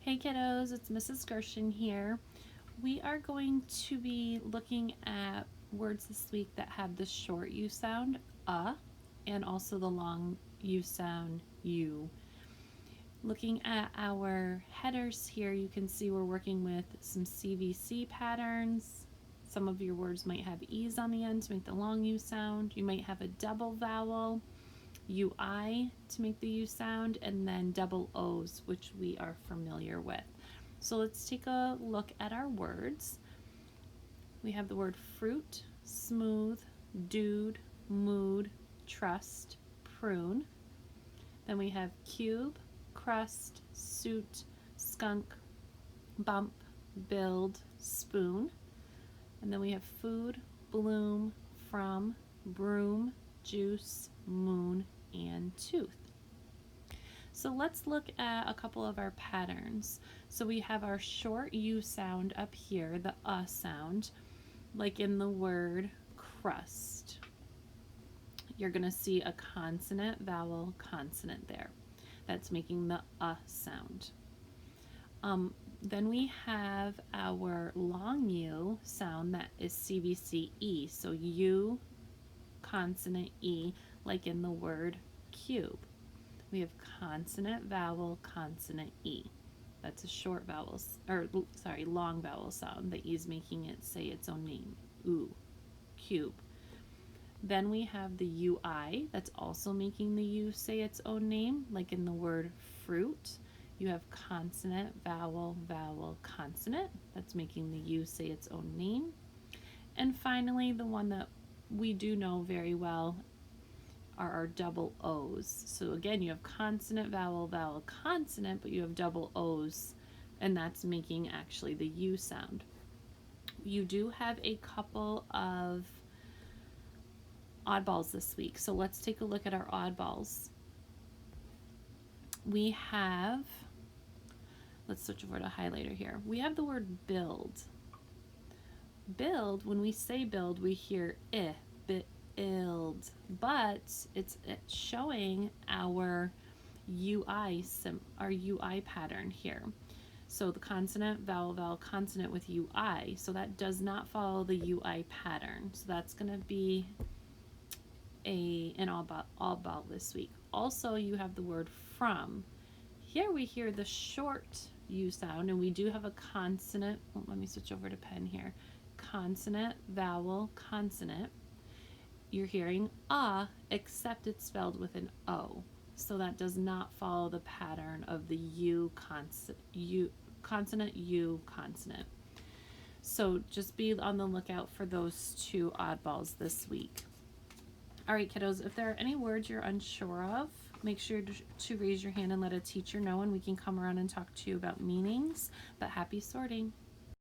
Hey kiddos, it's Mrs. Gershon here. We are going to be looking at words this week that have the short U sound, and also the long U sound, U. Looking at our headers here, you can see we're working with some CVC patterns. Some of your words might have E's on the end to make the long U sound. You might have a double vowel, UI to make the U sound, and then double O's, which we are familiar with. So let's take a look at our words. We have the word fruit, smooth, dude, mood, trust, prune. Then we have cube, crust, suit, skunk, bump, build, spoon. And then we have food, bloom, from, broom, juice, moon, and tooth. So let's look at a couple of our patterns. So we have our short U sound up here, the sound, like in the word crust. You're going to see a consonant, vowel, consonant there. That's making the sound. Then we have our long U sound that is CVC E. So U, consonant E, like in the word cube. We have consonant, vowel, consonant E. That's a short vowel, long vowel sound. The E is making it say its own name. Ooh, cube. Then we have the UI. That's also making the U say its own name, like in the word fruit. You have consonant, vowel, vowel, consonant. That's making the U say its own name. And finally, the one that we do know very well are our double O's. So again, you have consonant, vowel, vowel, consonant, but you have double O's, and that's making actually the U sound. You do have a couple of oddballs this week, so let's take a look at our oddballs. We have, let's switch over to highlighter here. We have the word build. Build, when we say build, we hear build, but it's showing our UI pattern here. So the consonant, vowel, vowel, consonant with UI. So that does not follow the UI pattern. So that's going to be an oddball this week. Also, you have the word from. Here we hear the short U sound, and we do have a consonant. Let me switch over to pen here. Consonant, vowel, consonant. You're hearing except it's spelled with an O. So that does not follow the pattern of the consonant, U consonant. So just be on the lookout for those two oddballs this week. All right, kiddos, if there are any words you're unsure of, make sure to raise your hand and let a teacher know, and we can come around and talk to you about meanings. But happy sorting.